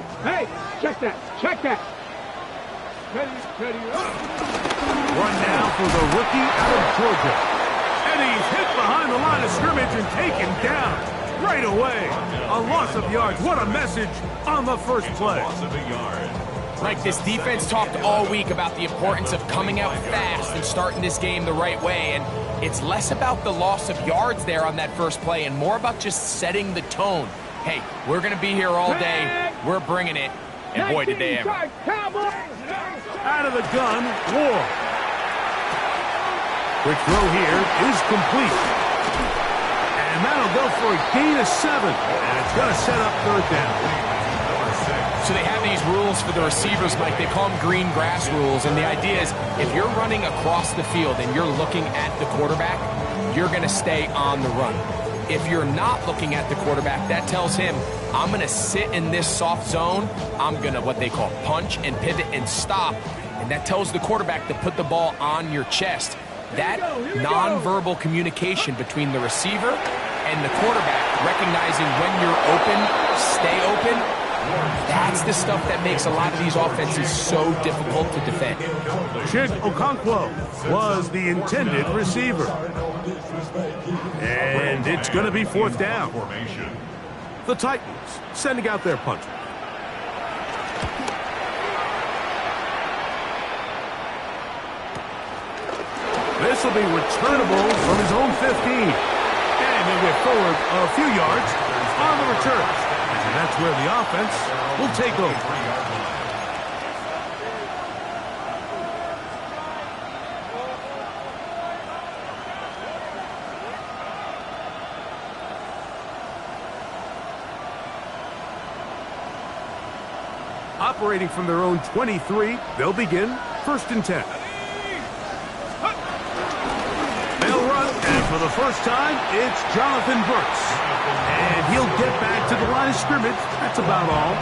Hey, check that. Ready, One now for the rookie out of Georgia. And he's hit behind the line of scrimmage and taken down right away. A loss of yards. What a message on the first play. Mike, this defense talked all week about the importance of coming out fast and starting this game the right way, and it's less about the loss of yards there on that first play and more about just setting the tone. Hey, we're going to be here all day. We're bringing it, and boy, did they ever. Out of the gun, Ward. Quick throw here is complete. And that'll go for a gain of 7, and it's going to set up third down. So they have these rules for the receivers, Mike. They call them green grass rules. And the idea is if you're running across the field and you're looking at the quarterback, you're going to stay on the run. If you're not looking at the quarterback, that tells him, I'm going to sit in this soft zone. I'm going to what they call punch and pivot and stop. And that tells the quarterback to put the ball on your chest. That nonverbal communication between the receiver and the quarterback, recognizing when you're open, stay open, that's the stuff that makes a lot of these offenses so difficult to defend. Chig Okonkwo was the intended receiver. And it's going to be fourth down. The Titans sending out their punter. This will be returnable from his own 15. And he'll get forward a few yards on the return. And that's where the offense will take over. Operating from their own 23, they'll begin 1st and 10. They'll run, and for the first time, it's Jonathan Brooks. And he'll get back to the line of scrimmage. That's about all.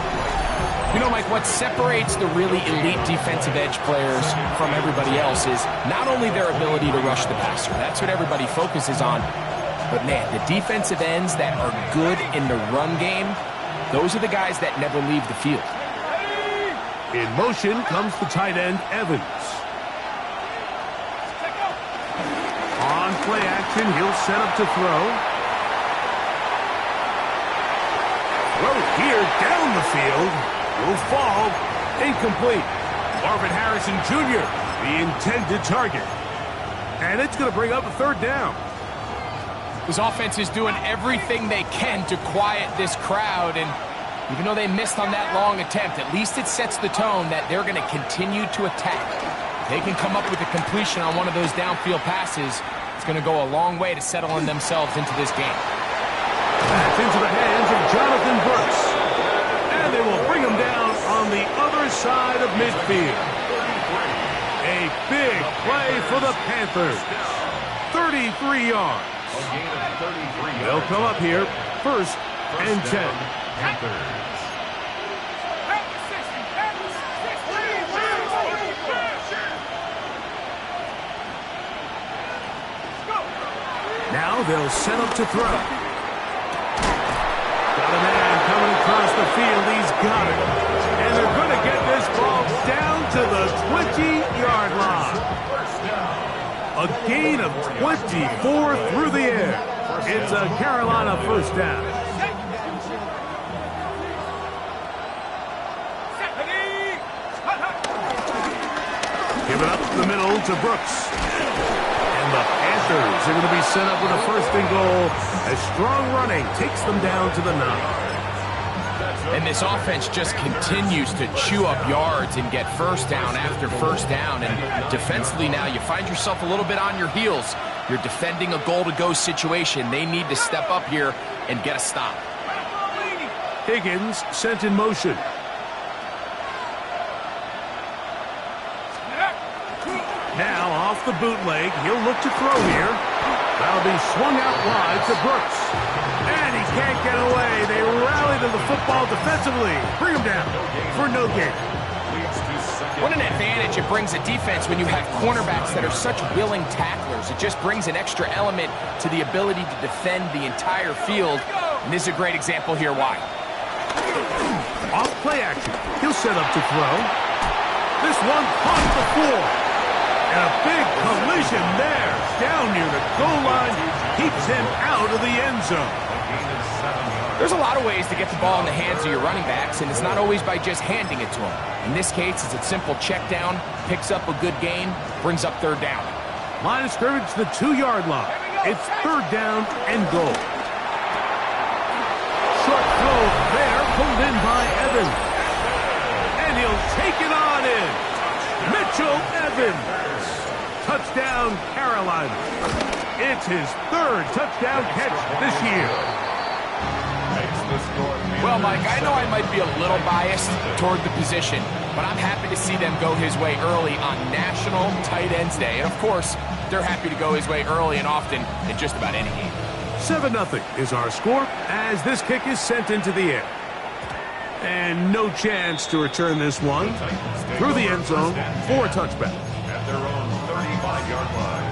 You know, Mike, what separates the really elite defensive edge players from everybody else is not only their ability to rush the passer. That's what everybody focuses on. But, man, the defensive ends that are good in the run game, those are the guys that never leave the field. In motion comes the tight end, Evans. On play action, he'll set up to throw. Throw here down the field. Will fall. Incomplete. Marvin Harrison Jr., the intended target. And it's going to bring up a third down. This offense is doing everything they can to quiet this crowd, and even though they missed on that long attempt, at least it sets the tone that they're going to continue to attack. They can come up with a completion on one of those downfield passes. It's going to go a long way to settling themselves into this game. That's into the hands of Jonathan Brooks. And they will bring him down on the other side of midfield. A big play for the Panthers. 33 yards. They'll come up here 1st and 10. Now they'll set up to throw. Got a man coming across the field. He's got it. And they're going to get this ball down to the 20-yard line. A gain of 24 through the air. It's a Carolina first down. Give it up the middle to Brooks. And the Panthers are going to be set up with a 1st and goal as strong running takes them down to the 9. And this offense just continues to chew up yards and get first down after first down. And defensively now, you find yourself a little bit on your heels. You're defending a goal-to-go situation. They need to step up here and get a stop. Higgins sent in motion. Now off the bootleg, he'll look to throw here. That'll be swung out wide to Brooks. And he can't get away. They rally to the football defensively. Bring him down for no gain. What an advantage it brings a defense when you have cornerbacks that are such willing tacklers. It just brings an extra element to the ability to defend the entire field. And this is a great example here why. Off play action. He'll set up to throw. This one caught the floor. And a big collision there. Down near the goal line. Keeps him out of the end zone. There's a lot of ways to get the ball in the hands of your running backs, and it's not always by just handing it to them. In this case, it's a simple check down, picks up a good gain, brings up third down. Line of scrimmage, the 2-yard line. It's third down and goal. Short throw there, pulled in by Evans. And he'll take it on in. Mitchell Evans. Touchdown, Carolina. It's his third touchdown catch this year. Well, Mike, I know I might be a little biased toward the position, but I'm happy to see them go his way early on National Tight Ends Day. And, of course, they're happy to go his way early and often in just about any game. 7-0 is our score as this kick is sent into the air. And no chance to return this one through the end zone for a touchback. At their own 35-yard line.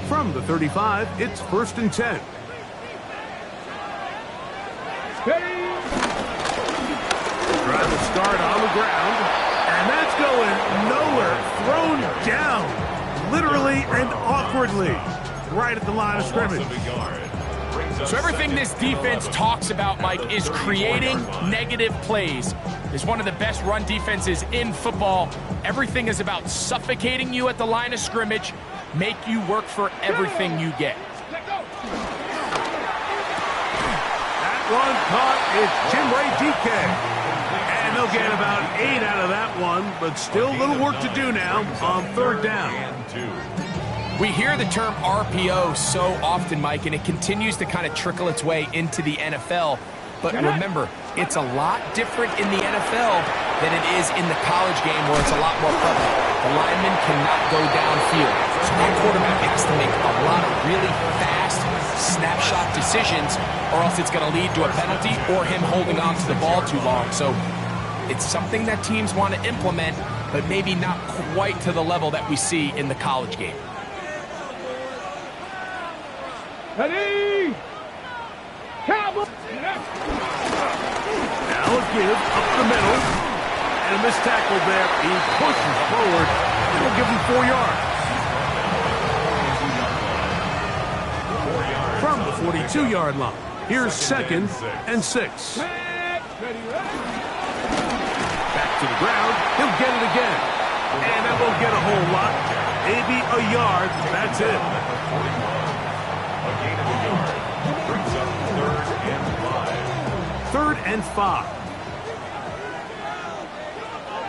From the 35, it's 1st and 10. Trying to start on the ground, and that's going nowhere. Thrown down, literally and awkwardly, right at the line of scrimmage. So everything this defense talks about, Mike, is creating negative plays. It's one of the best run defenses in football. Everything is about suffocating you at the line of scrimmage, make you work for everything you get. That one caught. It's Chimere Dike. And they'll get about 8 out of that one, but still a little work to do now on third down. We hear the term RPO so often, Mike, and it continues to kind of trickle its way into the NFL. But remember, it's a lot different in the NFL than it is in the college game where it's a lot more prevalent. The lineman cannot go downfield. So that quarterback has to make a lot of really fast snapshot decisions, or else it's going to lead to a penalty or him holding on to the ball too long. So it's something that teams want to implement, but maybe not quite to the level that we see in the college game. Ready? Cowboy! Now a give up the middle. And a missed tackle there. He pushes forward. It'll give him 4 yards. From the 42-yard line, here's 2nd and 6. Back to the ground. He'll get it again. And that won't get a whole lot. Maybe a yard. That's it. Third and 5.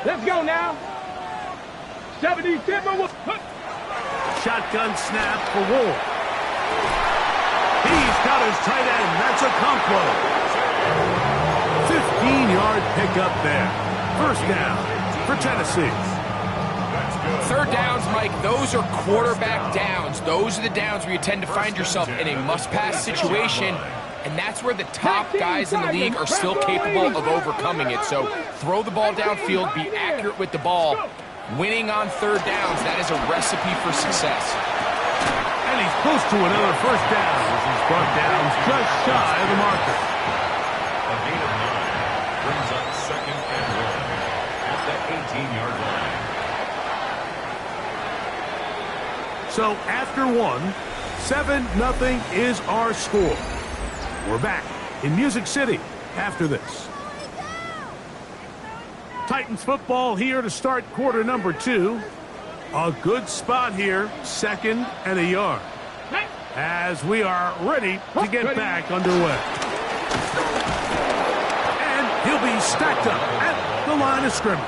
Let's go now. 77 will put. Shotgun snap for Wolf. He's got his tight end. That's a Conquo. 15-yard pickup there. First down for Tennessee. Third downs, Mike, those are quarterback downs. Those are the downs where you tend to find yourself in a must-pass situation, and that's where the top guys in the league are still capable of overcoming it. So throw the ball downfield, be accurate with the ball. Winning on third downs, that is a recipe for success. And he's close to another first down as he's brought down just shy of the marker. A gain of 9 brings up 2nd and 1 at the 18-yard line. So after 1, 7-0 is our score. We're back in Music City after this. Titans football here to start quarter number 2. A good spot here, 2nd and a yard, as we are ready to get back underway. And he'll be stacked up at the line of scrimmage.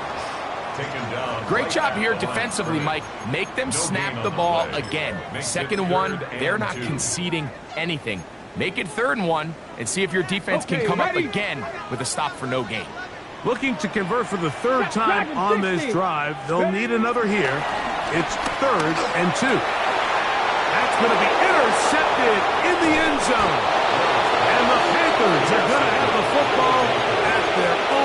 Great job here defensively, Mike. Make them snap the ball again. 2nd and 1, they're not conceding anything. Make it 3rd and 1 and see if your defense can come up again with a stop for no gain. Looking to convert for the 3rd time on this drive. They'll need another here. It's 3rd and 2. That's going to be intercepted in the end zone. And the Panthers are going to have the football at their own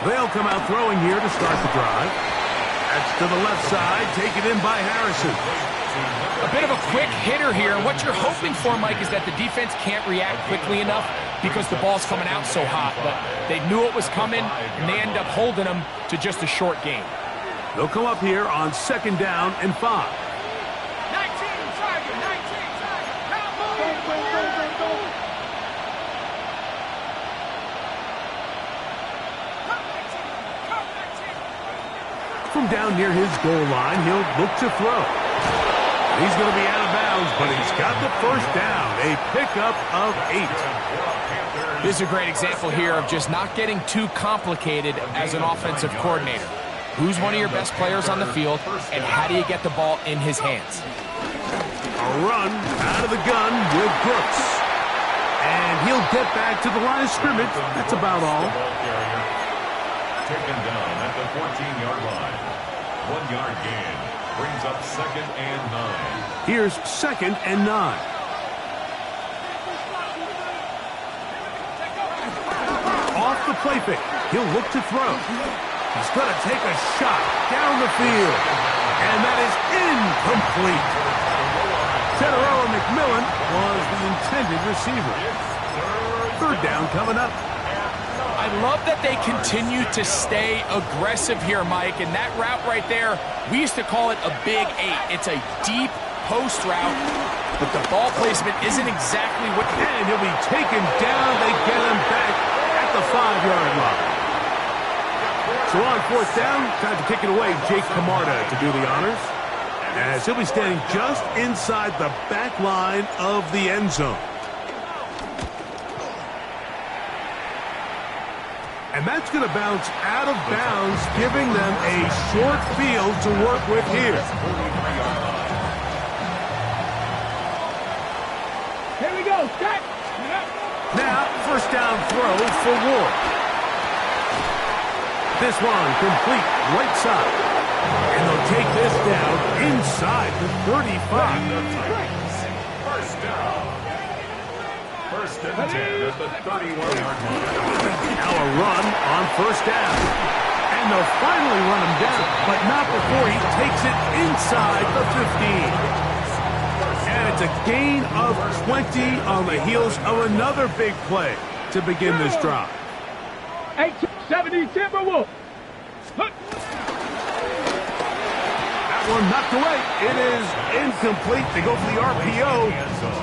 They'll come out throwing here to start the drive. That's to the left side, taken in by Harrison. A bit of a quick hitter here. What you're hoping for, Mike, is that the defense can't react quickly enough because the ball's coming out so hot. But they knew it was coming, and they end up holding them to just a short game. They'll come up here on 2nd down and 5. 19, Tiger, 19, Tiger. Go. From down near his goal line, he'll look to throw. He's going to be out of bounds, but he's got the first down. A pickup of 8. This is a great example here of just not getting too complicated as an offensive coordinator. Who's one of your best players on the field, and how do you get the ball in his hands? A run out of the gun with Brooks. And he'll get back to the line of scrimmage. That's about all. Taken down at the 14-yard line. 1-yard gain. Brings up 2nd and 9. Here's 2nd and 9. Off the play fake. He'll look to throw. He's going to take a shot down the field. And that is incomplete. Teteroa McMillan was the intended receiver. 3rd down coming up. I love that they continue to stay aggressive here, Mike, and that route right there, we used to call it a big 8. It's a deep post route, but the ball placement isn't exactly what... And he'll be taken down. They get him back at the 5-yard line. So on 4th down, time to kick it away. Jake Camarda to do the honors, as he'll be standing just inside the back line of the end zone. And that's going to bounce out of bounds, giving them a short field to work with here. Here we go, set. Now, 1st down throw for Ward. This one complete right side. And they'll take this down inside the 35. 1st down. 1st and 10 at the 31-yard line. Now a run on 1st down. And they'll finally run him down, but not before he takes it inside the 15. And it's a gain of 20 on the heels of another big play to begin this drive. 870 Timberwolves. Look. That one knocked away. It is incomplete. They go for the RPO.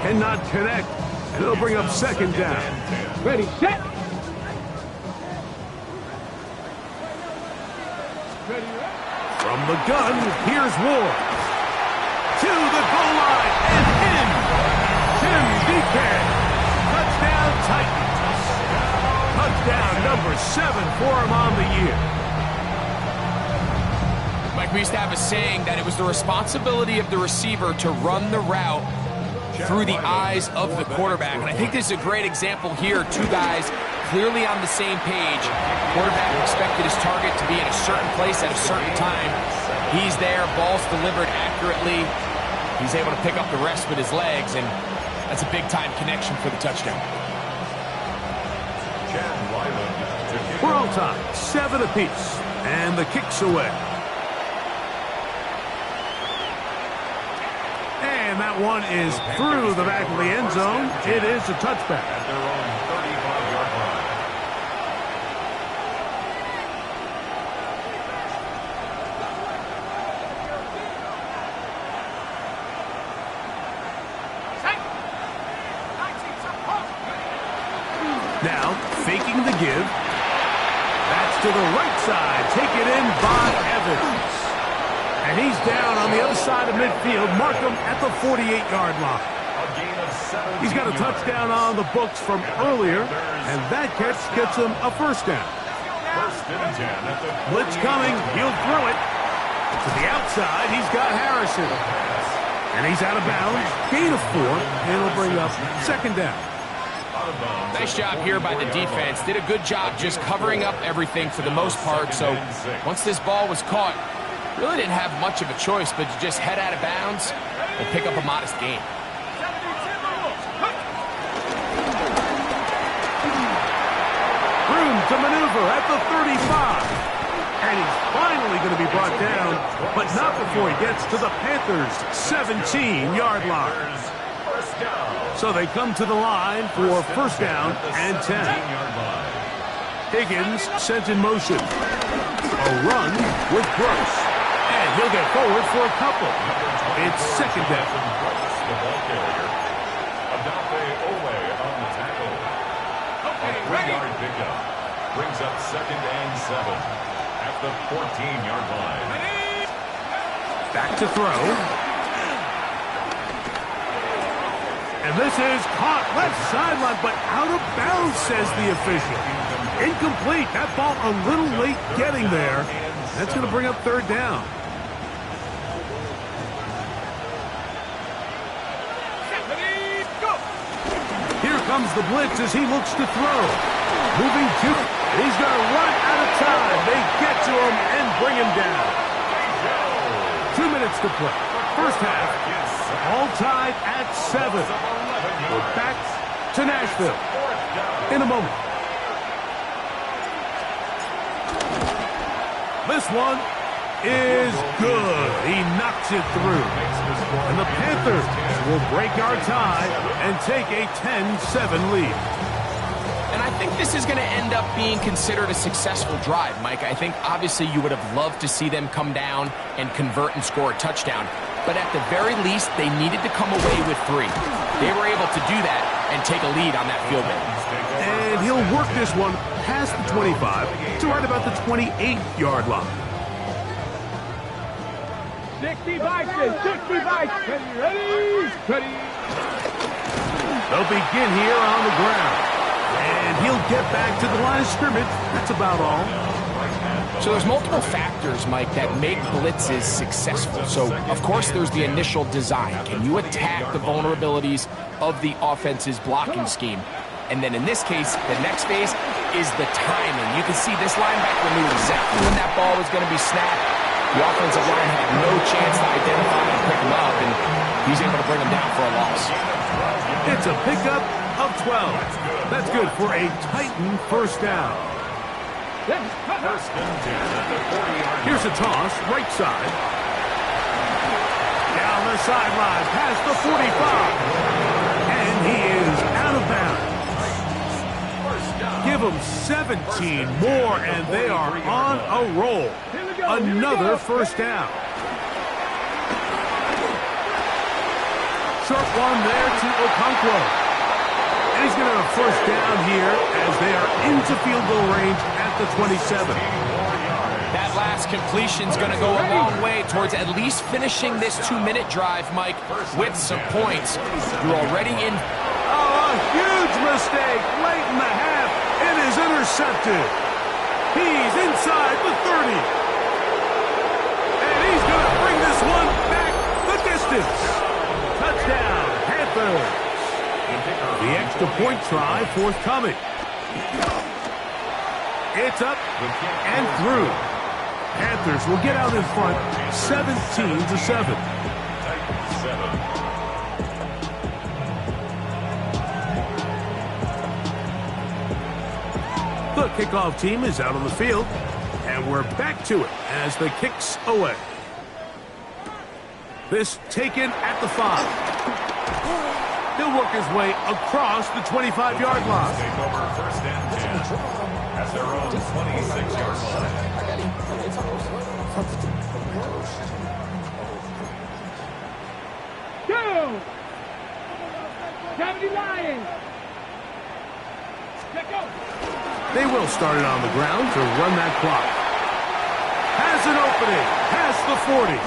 Cannot connect. And it'll bring up 2nd down. Ready, set. From the gun, here's Ward. To the goal line and in. Tim DK. Touchdown Titans. Touchdown number 7 for him on the year. Mike, we used to have a saying that it was the responsibility of the receiver to run the route through the eyes of the quarterback. And I think this is a great example here. 2 guys clearly on the same page. Quarterback expected his target to be in a certain place at a certain time. He's there, ball's delivered accurately. He's able to pick up the rest with his legs, and that's a big-time connection for the touchdown. We're all tied, 7 apiece, and the kick's away. And that one is through the back of the end zone. It is a touchback. At their own 35-yard line. Now, faking the give. That's to the right side. Taken in by Evans. And he's down on the other side of midfield. Markham at the 48-yard line. He's got a touchdown on the books from earlier, and that catch gets him a 1st down. 1st and 10 at the Blitz coming. He'll throw it. To the outside, he's got Harrison. And he's out of bounds. Gain of 4, and it'll bring up 2nd down. Nice job here by the defense. Did a good job just covering up everything for the most part. So once this ball was caught, really didn't have much of a choice but to just head out of bounds and pick up a modest gain. Room to maneuver at the 35. And he's finally going to be brought down, but not before he gets to the Panthers' 17-yard line. So they come to the line for first down and 10. Higgins sent in motion. A run with Brooks. And he'll get forward for a couple. It's second down. The ball carrier. Odafe Oweh on the tackle. A 3-yard pickup. Brings up second and 7 at the 14-yard line. Back to throw. And this is caught left sideline, but out of bounds, says the official. Incomplete. That ball a little late getting there. That's going to bring up third down. Here comes the blitz as he looks to throw. Moving to, and he's going to run out of time. They get to him and bring him down. 2 minutes to play. First half, all tied at 7. We're back to Nashville in a moment. This one is good. He knocks it through. And the Panthers will break our tie and take a 10-7 lead. And I think this is going to end up being considered a successful drive, Mike. I think obviously you would have loved to see them come down and convert and score a touchdown. But at the very least, they needed to come away with 3. They were able to do that and take a lead on that field goal. And he'll work this one past the 25 to right about the 28-yard line. 60 Vikings, 60 Vikings. Ready. They'll begin here on the ground. And he'll get back to the line of scrimmage. That's about all. So there's multiple factors, Mike, that make blitzes successful. So, of course, there's the initial design. Can you attack the vulnerabilities of the offense's blocking scheme? And then in this case, the next phase is the timing. You can see this linebacker knew exactly when that ball was going to be snapped. The offensive line had no chance to identify and pick him up, and he's able to bring him down for a loss. It's a pickup of 12. That's good for a Titan first down. First and 10 at the 40-yard line. Here's a toss, right side. Down the sideline, past the 45. And he is out of bounds. Give them 17 more, and they are on a roll. Another first down. Short one there to Okonkwo. And he's going to have a first down here as they are into field goal range at the 27. That last completion's going to go a long way towards at least finishing this 2-minute drive, Mike, with some points. You're already in. Oh, a huge mistake late in the half. It is intercepted. He's inside the 30. And he's going to bring this one back the distance. Touchdown, Panthers. The extra point try forthcoming. It's up and through. Panthers will get out in front 17-7. The kickoff team is out on the field, and we're back to it as the kick's away. This taken at the 5. He'll work his way across the 25-yard line. Take over first and 10 at their own 26-yard line. Go! 70 Lions. Let go. They will start it on the ground to run that clock. Has an opening. Past the 40.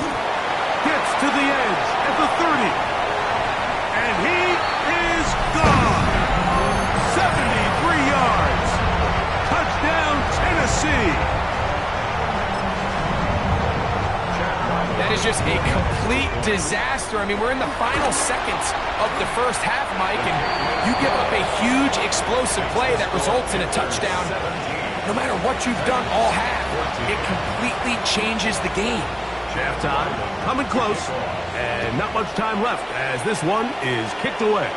Gets to the edge at the 30. And he is gone. 73 yards. Touchdown, Tennessee. That is just a complete disaster. I mean, we're in the final seconds of the first half, Mike, and you give up a huge explosive play that results in a touchdown. No matter what you've done all half, it completely changes the game. Halftime coming close, and not much time left as this one is kicked away.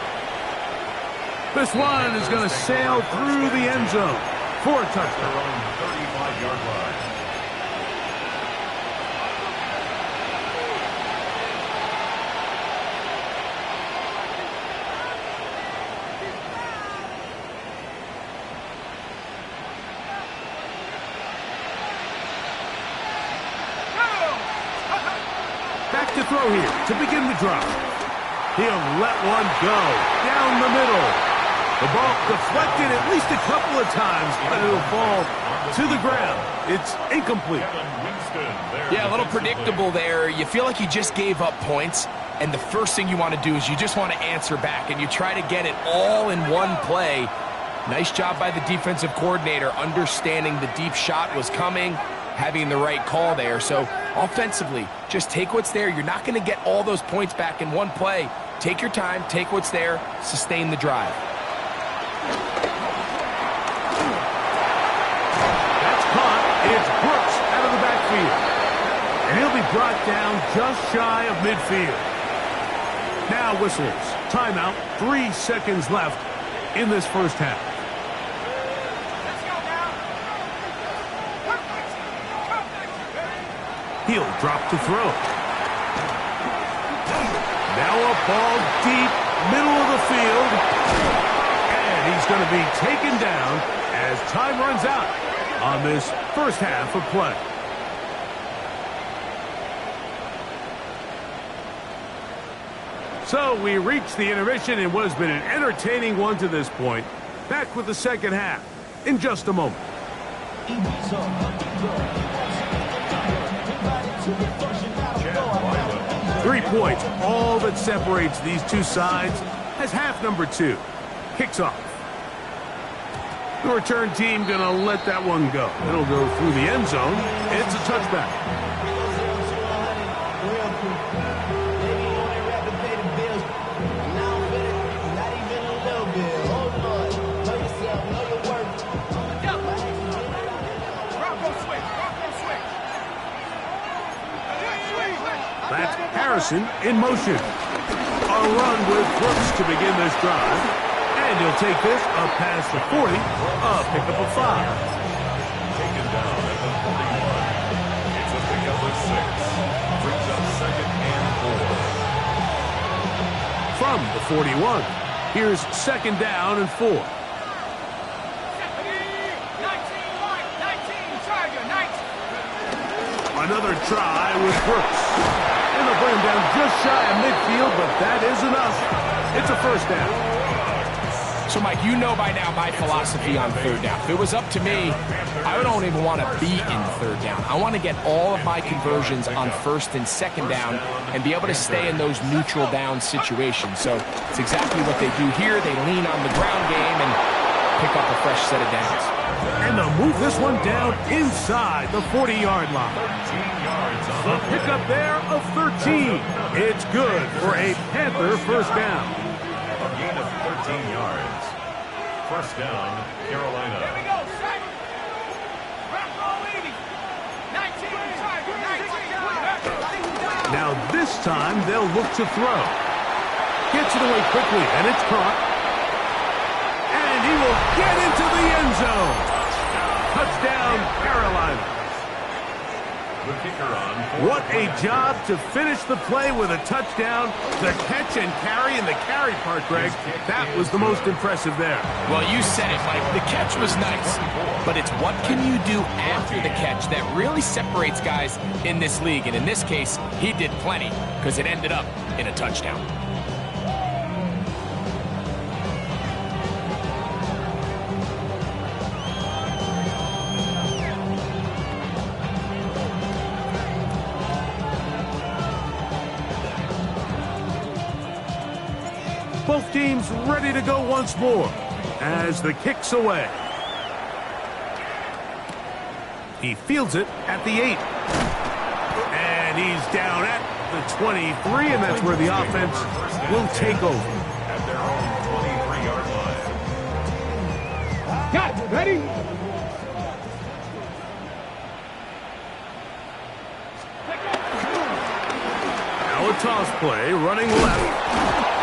This one is going to sail through the end zone. for a Their touchdown. own 35-yard line. Back to throw here to begin the drive. He'll let one go down the middle. The ball deflected at least a couple of times, but it'll fall to the ground. It's incomplete. Kevin Winston, their Yeah, a little defensive predictable there. You feel like you just gave up points, and the first thing you want to do is you just want to answer back, and you try to get it all in one play. Nice job by the defensive coordinator, understanding the deep shot was coming, having the right call there. So offensively, just take what's there. You're not going to get all those points back in one play. Take your time, take what's there, sustain the drive. That's caught. It's Brooks out of the backfield. And he'll be brought down just shy of midfield. Now whistles. Timeout. 3 seconds left in this first half. He'll drop to throw. Now a ball deep, middle of the field. And he's going to be taken down as time runs out on this first half of play. So we reach the intermission in what has been an entertaining one to this point. Back with the second half in just a moment. 3 points, all that separates these two sides as half number 2 kicks off. The return team going to let that one go. It'll go through the end zone. It's a touchback. That's Harrison in motion. A run with Brooks to begin this drive. And he'll take this up past the 40, a pickup of 5. taken down at the 41. It's a pickup of 6. Brings up second and 4. From the 41, here's second down and 4. Another try with Brooks. And they'll bring him down just shy of midfield, but that is enough. It's a first down. So, Mike, you know by now my philosophy on third down. If it was up to me, I don't even want to be in third down. I want to get all of my conversions on first and second down and be able to stay in those neutral down situations. So it's exactly what they do here. They lean on the ground game and pick up a fresh set of downs. And they'll move this one down inside the 40-yard line. 13 yards on The pickup there of 13. It's good for a Panther first down. a gain of 13 yards. First down, Carolina. Here we go, Sack. Rock roll 80. 19, target, 19. Now this time they'll look to throw. Gets it away quickly, and it's caught. And he will get into the end zone. Touchdown, Carolina. The kicker on. What a job to finish the play with a touchdown. The catch and carry, and the carry part, Greg, that was the most impressive there. Well, you said it, Mike. The catch was nice, but it's what can you do after the catch that really separates guys in this league. And in this case, he did plenty because it ended up in a touchdown. Both teams ready to go once more as the kick's away. He fields it at the 8. And he's down at the 23, and that's where the offense will take over. At their own 23-yard line. Got it. Ready? Now a toss play running left.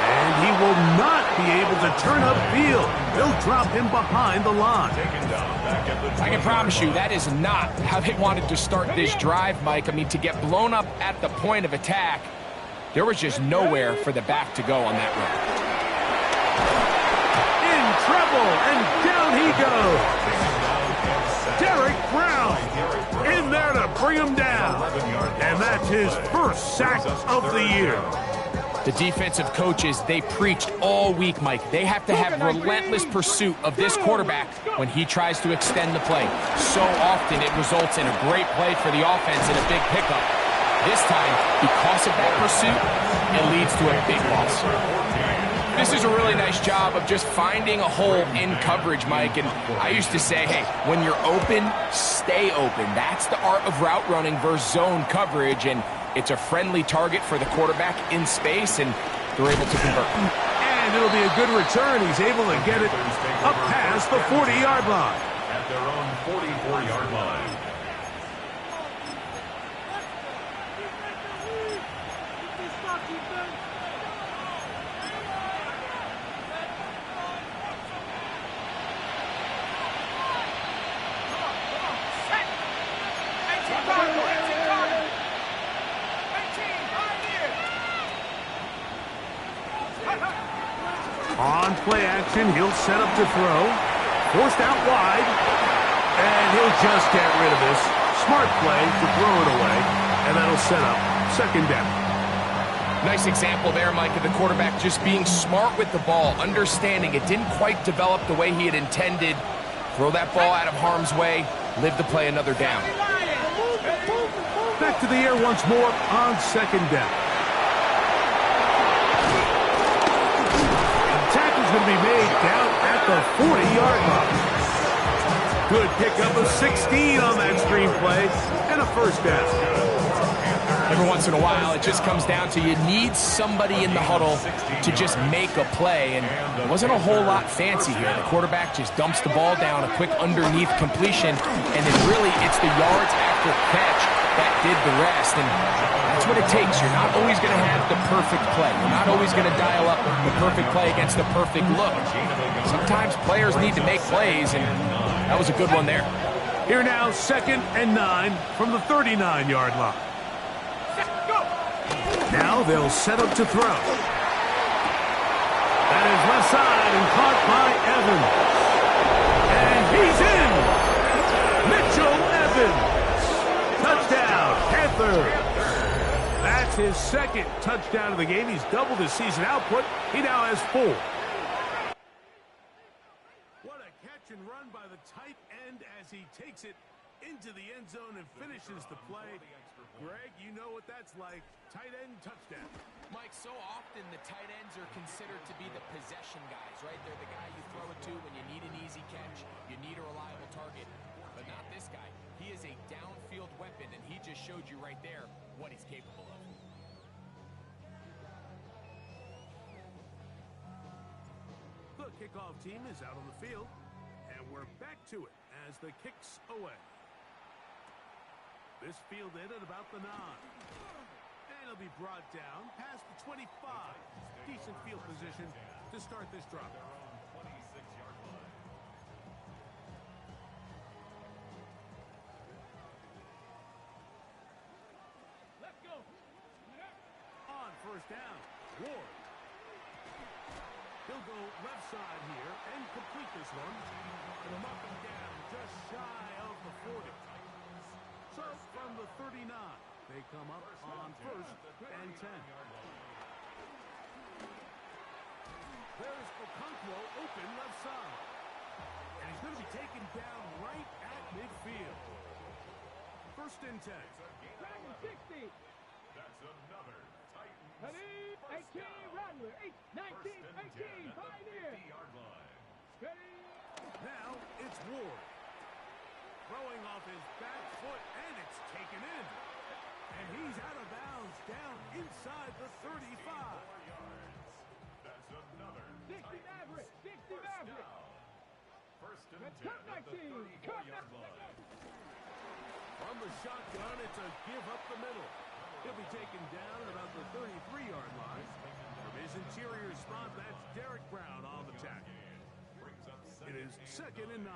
And he will not be able to turn upfield. They'll drop him behind the line. Taken down back at the I can promise you that is not how they wanted to start this drive, Mike. I mean, to get blown up at the point of attack, there was just nowhere for the back to go on that run. In trouble, and down he goes. Derek Brown in there to bring him down. And that's his first sack of the year. The defensive coaches, they preached all week, Mike. They have to have relentless pursuit of this quarterback when he tries to extend the play. So often it results in a great play for the offense and a big pickup. This time, because of that pursuit, it leads to a big loss. This is a really nice job of just finding a hole in coverage, Mike. And I used to say, hey, when you're open, stay open. That's the art of route running versus zone coverage. And it's a friendly target for the quarterback in space, and they're able to convert. And it'll be a good return. He's able to get it up past the 40-yard line. at their own 44-yard line. On play action, he'll set up to throw. Forced out wide. And he'll just get rid of this. Smart play to throw it away. And that'll set up second down. Nice example there, Mike, of the quarterback just being smart with the ball, understanding it didn't quite develop the way he had intended. Throw that ball out of harm's way, live to play another down. Back to the air once more on second down. Going to be made down at the 40-yard line. Good pickup of 16 on that screen play and a first down. Every once in a while, it just comes down to you need somebody in the huddle to just make a play, and it wasn't a whole lot fancy here. The quarterback just dumps the ball down, a quick underneath completion, and then really it's the yards after catch that did the rest, and that's what it takes. You're not always going to have the perfect play. You're not always going to dial up the perfect play against the perfect look. Sometimes players need to make plays, and that was a good one there. Here now, 2nd and 9 from the 39-yard line. Now they'll set up to throw. That is left side and caught by Evans. And he's in! Mitchell Evans. Touchdown, Panthers. That's his second touchdown of the game. He's doubled his season output. He now has 4. What a catch and run by the tight end as he takes it into the end zone and finishes the play. Greg, you know what that's like. Tight end touchdown. Mike, so often the tight ends are considered to be the possession guys, right? They're the guy you throw it to when you need an easy catch, you need a reliable target. But not this guy. He is a downfield weapon, and he just showed you right there what he's capable of. The kickoff team is out on the field, and we're back to it as the kick's away. This fielded at about the 9. And it'll be brought down past the 25. Decent field position to start this drive. Let's go. On first down, Ward. He'll go left side here and complete this one. And up and down, just shy of the 40. So from the 39, they come up on 1st and 10. There's Okonkwo open left side. And he's going to be taken down right at midfield. 1st and 10. Dragon 60. That's another Titans. Ready? 18, Rattler. 19, 18, Pioneer. Ready? Now it's Ward. Throwing off his back foot, and it's taken in. And he's out of bounds down inside the 35. That's another 60 Maverick. 60 Maverick. 1st and 10 Cut at the 34-yard line. From the shotgun, it's a give up the middle. He'll be taken down at about the 33-yard line. His interior spot, that's Derek Brown on the tackle. Brings up It is 2nd and 9.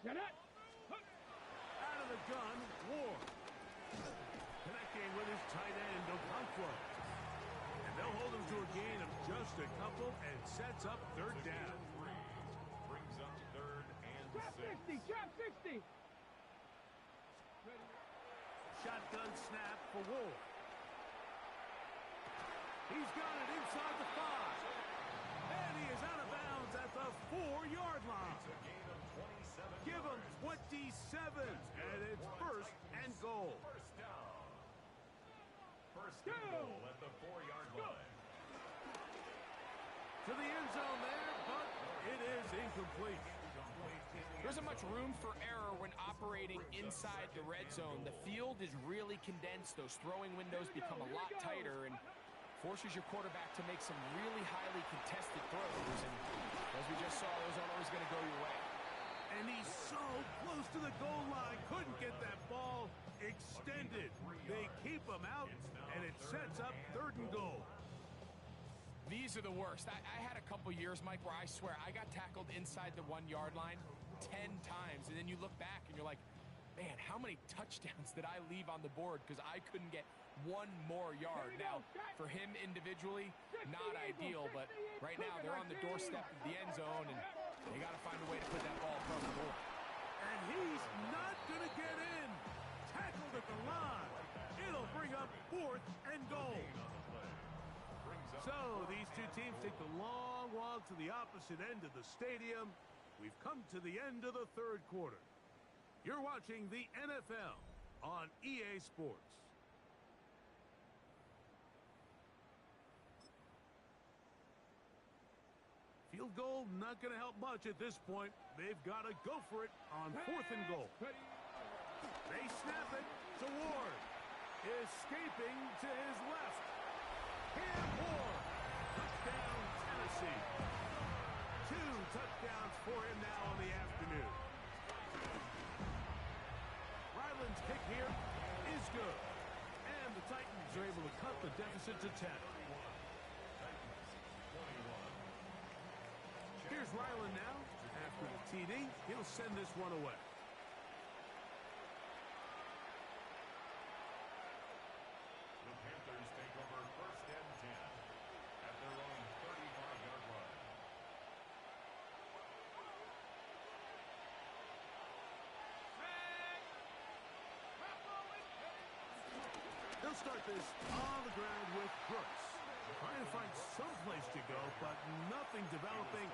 Get it. Out of the gun, Ward. Connecting with his tight end, Okonkwo. And they'll hold him to a gain of just a couple and sets up 3rd down. Brings up 3rd and Trap 6. 60. Trap 60. Shotgun snap for Ward. He's got it inside the 5. And he is out of bounds at the 4-yard line. A gain of 27 Give him yards. 27, and it's 1st and goal. First down. First and goal at the 4-yard line. To the end zone there, but it is incomplete. There isn't much room for error when operating inside the red zone. The field is really condensed. Those throwing windows become a lot tighter and forces your quarterback to make some really highly contested throws. And as we just saw, those aren't always going to go your way. And he's so close to the goal line, couldn't get that ball extended. They keep him out, and it sets up 3rd and goal. These are the worst. I had a couple years, Mike, where I swear I got tackled inside the 1-yard line 10 times. And then you look back and you're like, man, how many touchdowns did I leave on the board because I couldn't get one more yard? Now, for him individually, not ideal, but right now they're on the doorstep of the end zone, and they got to find a way to put that ball across the board. And he's not going to get in. Tackled at the line. It'll bring up 4th and goal. So these two teams take the long walk to the opposite end of the stadium. We've come to the end of the 3rd quarter. You're watching the NFL on EA Sports. Field goal not going to help much at this point. They've got to go for it on 4th and goal. They snap it to Ward. Escaping to his left. Cam Ward. Touchdown, Tennessee. 2 touchdowns for him now on the afternoon. Ryland's kick here is good. And the Titans are able to cut the deficit to 10. Here's Ryland now. After the TD, he'll send this one away. The Panthers take over 1st and 10 at their own 35-yard line. They'll start this on the ground with Brooks. Trying to find some place to go, but nothing developing.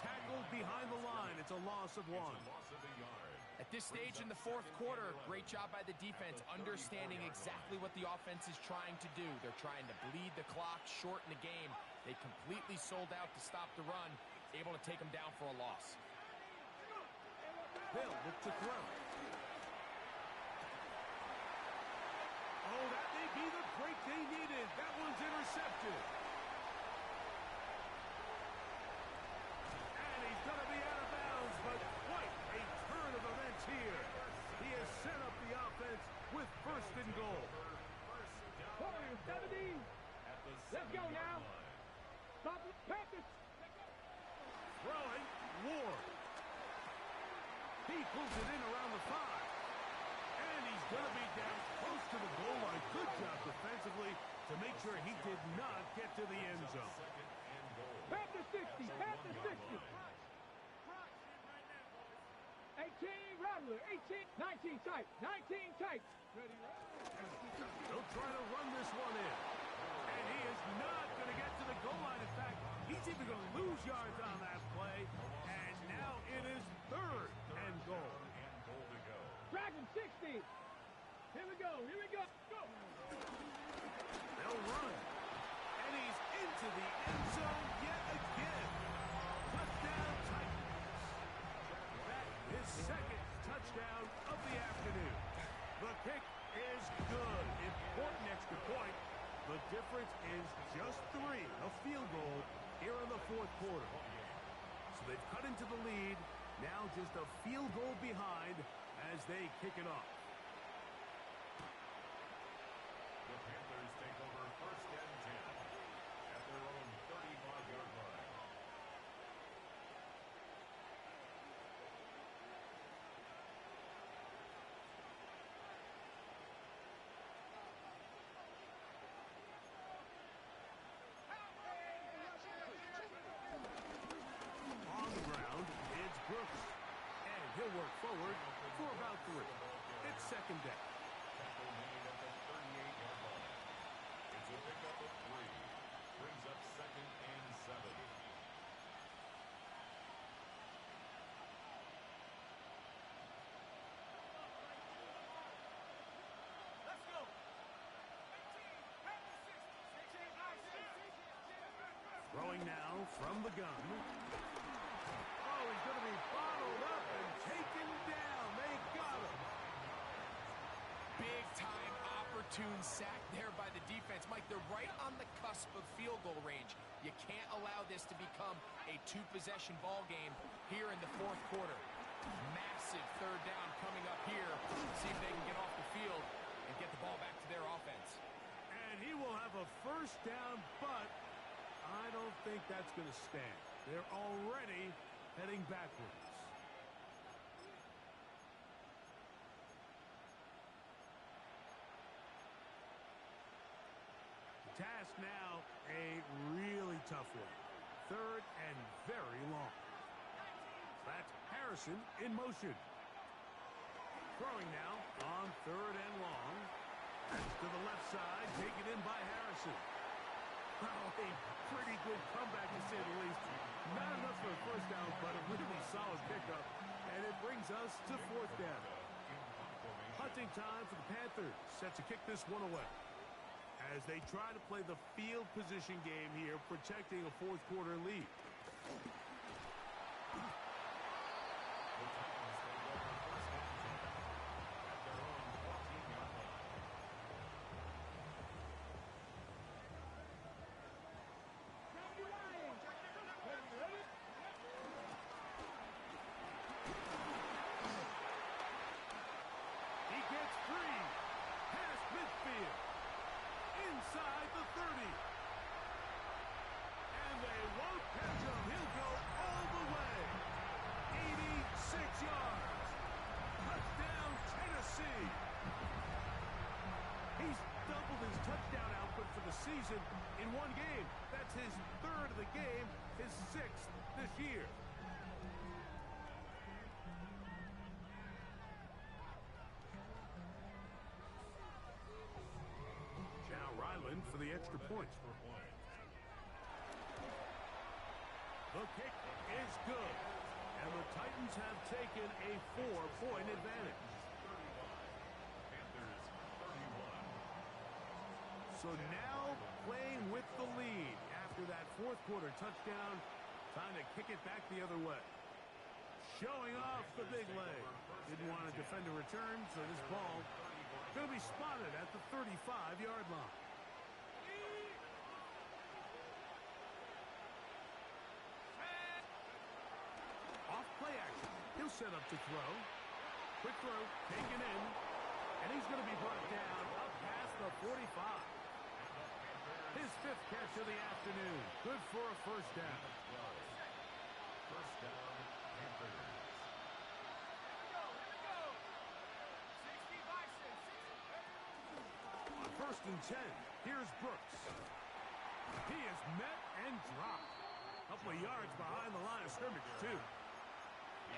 Tackled behind the line. It's a loss of 1. Loss of a yard. At this stage in the 4th quarter, great job by the defense, understanding exactly what the offense is trying to do. They're trying to bleed the clock, shorten the game. They completely sold out to stop the run, able to take them down for a loss. They'll look to throw. Oh, that may be the break they needed. That one's intercepted. And he's going to be out of bounds, but quite a turn of events here. He has set up the offense with 1st and goal. Corner 70. Let's go now. Stop it. Panthers. Throwing, Ward. He pulls it in around the 5. And he's going to be down close to the goal line. Good job defensively to make sure he did not get to the end zone. Panthers 60. Panthers 60. 18 Rattler. 18. 19 tight. 19 tight. They'll try to run this one in. And he is not going to get to the goal line. In fact, he's even going to lose yards on that play. And now it is 3rd and goal. Dragon 60. Here we go. Here we go. Go. They'll run. And he's into the end zone yet again. Touchdown Titans. That is 2nd touchdown of the afternoon. The kick is good. Important extra point. The difference is just 3, a field goal here in the 4th quarter. So they've cut into the lead. Now just a field goal behind as they kick it off. The Panthers take over 1st and 10 work forward for about 3. It's second down. Tackle made at the 38-yard line. It's a pickup of 3. Brings up second and 7. Let's go. Throwing now from the gun. Oh, he's going to be bottled up and taken down. They got him. Big-time opportune sack there by the defense. Mike, they're right on the cusp of field goal range. You can't allow this to become a two-possession ball game here in the fourth quarter. Massive third down coming up here. See if they can get off the field and get the ball back to their offense. And he will have a first down, but I don't think that's going to stand. They're already heading backwards. The task now, a really tough one. Third and very long. That's Harrison in motion. Throwing now on third and long. That's to the left side, taken in by Harrison. Well, a pretty good comeback, to say the least. Not enough for a first down, but a really solid pickup. And it brings us to fourth down. Hunting time for the Panthers, set to kick this one away. As they try to play the field position game here, protecting a fourth quarter lead. Inside the 30. And they won't catch him. He'll go all the way. 86 yards. Touchdown, Tennessee. He's doubled his touchdown output for the season in one game. That's his third of the game, his sixth this year. Now Ryland for the extra point. The kick is good. And the Titans have taken a 4-point advantage. Panthers 31. So now playing with the lead after that fourth quarter touchdown. Time to kick it back the other way. Showing off the big leg. Didn't want to defend a return, so this ball going to be spotted at the 35-yard line. Off play action. He'll set up to throw. Quick throw, taken in. And he's going to be brought down up past the 45. His fifth catch of the afternoon. Good for a first down. First down, Panthers. On first and 10, here's Brooks. He is met and dropped. A couple of yards behind the line of scrimmage, too.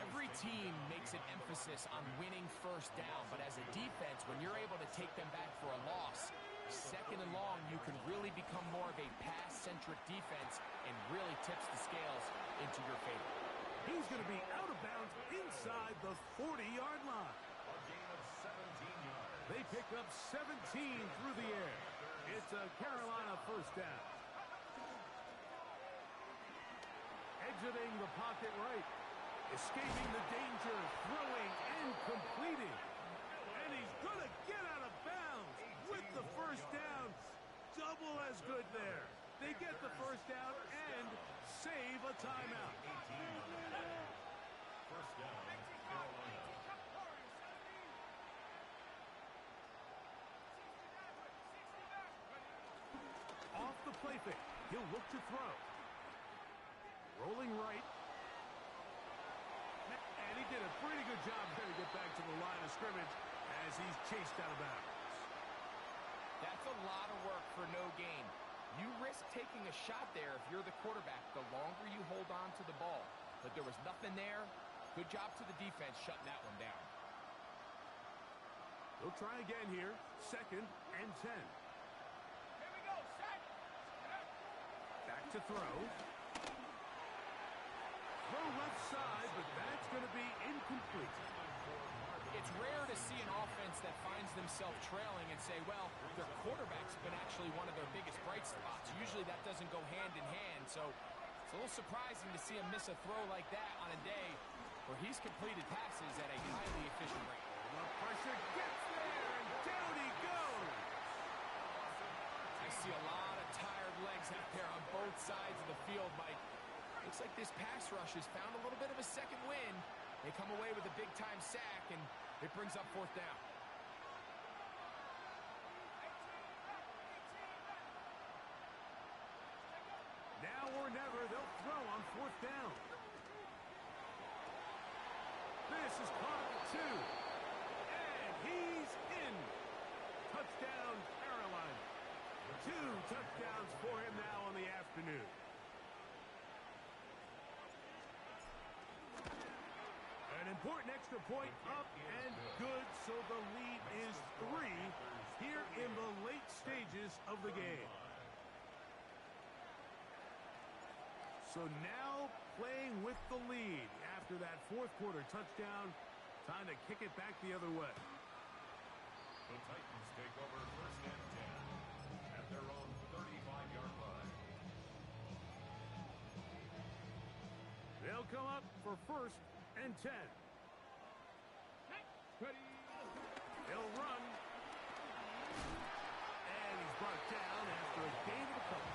Every team makes an emphasis on winning first down, but as a defense, when you're able to take them back for a loss, second and long, you can really become more of a pass-centric defense and really tips the scales into your favor. He's going to be out of bounds inside the 40-yard line. A gain of 17 yards. They pick up 17 through the air. It's a Carolina first down. Exiting the pocket right. Escaping the danger, throwing and completing. And he's going to get out of bounds with the first down. Double as good there. They get the first down and save a timeout. First down, Carolina. Off the play fake. He'll look to throw. Rolling right. And he did a pretty good job there to get back to the line of scrimmage as he's chased out of bounds. That's a lot of work for no gain. You risk taking a shot there if you're the quarterback the longer you hold on to the ball. But there was nothing there. Good job to the defense shutting that one down. They'll try again here. 2nd and 10. Here we go, set. Back to throw. Throw left side, but that's going to be incomplete. It's rare to see an offense that finds themselves trailing and say, well, their quarterback's been actually one of their biggest bright spots. Usually that doesn't go hand in hand, so it's a little surprising to see him miss a throw like that on a day where he's completed passes at a highly efficient rate. The pressure gets there, and down he goes. I see a lot of tired legs out there on both sides of the field, Mike. Looks like this pass rush has found a little bit of a second wind. They come away with a big-time sack, and it brings up 4th down. Now or never, they'll throw on 4th down. This is caught at 2. And he's in. Touchdown, Carolina. 2 touchdowns for him now on the afternoon. An important extra point up and good, so the lead is 3 here in the late stages of the game. So now playing with the lead after that 4th quarter touchdown. Time to kick it back the other way. The Titans take over 1st and 10 at their own 35-yard line. They'll come up for 1st and 10. Ready. He'll run. And he's brought down after a gain of a couple.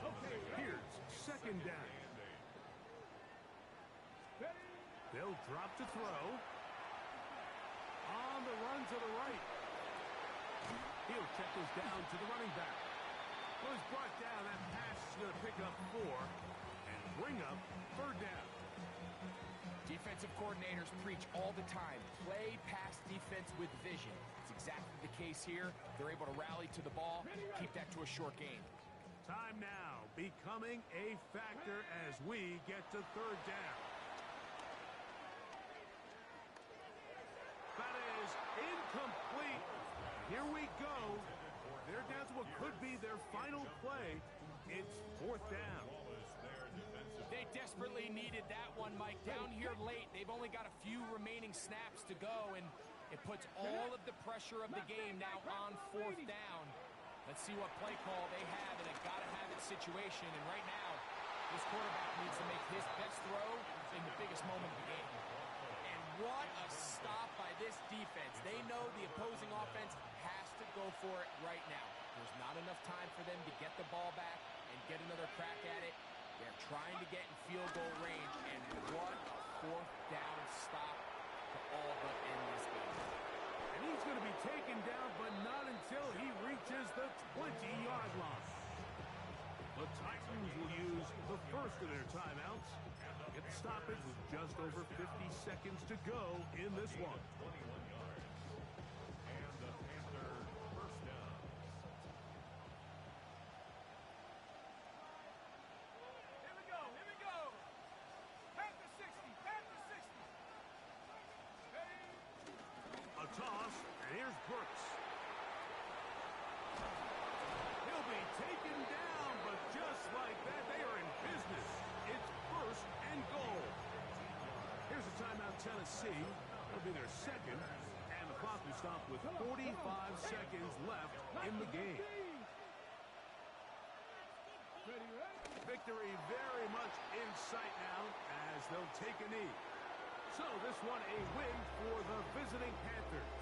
Okay, Here's 2nd down. ready. They'll drop to throw. On the run to the right. He'll check this down to the running back. Well, he's brought down. That pass is going to pick up 4 and bring up 3rd down. Defensive coordinators preach all the time, play pass defense with vision. It's exactly the case here. They're able to rally to the ball, keep that to a short gain. Time now becoming a factor as we get to 3rd down. That is incomplete. Here we go. They're down to what could be their final play. It's 4th down. They desperately needed that one, Mike. Down here late, they've only got a few remaining snaps to go, and it puts all of the pressure of the game now on 4th down. Let's see what play call they have in a gotta-have-it situation. And right now, this quarterback needs to make his best throw in the biggest moment of the game. And what a stop by this defense. They know the opposing offense has to go for it right now. There's not enough time for them to get the ball back and get another crack at it. They're trying to get in field goal range, and what a 4th down stop to all but end this game. And he's going to be taken down, but not until he reaches the 20-yard line. The Titans will use the first of their timeouts. Get the stoppage with just over 50 seconds to go in this one. 21 yards. And the Panther 1st down. Here we go, here we go. Panther 60, Panther 60. Ready. A toss, and here's Brooks. He'll be taken down, but just like that, they are in business. It's 1st and goal. Here's a timeout, Tennessee. It'll be their 2nd, and the clock will stop with 45 seconds left in the game. Ready, ready. Victory very much in sight now as they'll take a knee. So this one a win for the visiting Panthers.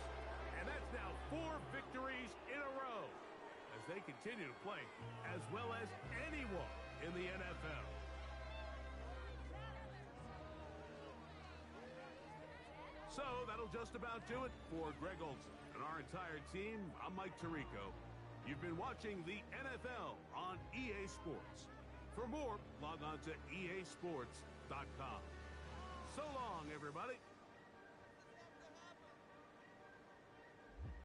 And that's now 4 victories in a row as they continue to play as well as anyone in the NFL. So that'll just about do it for Greg Olsen and our entire team. I'm Mike Tirico. You've been watching the NFL on EA Sports. For more, log on to easports.com. So long, everybody.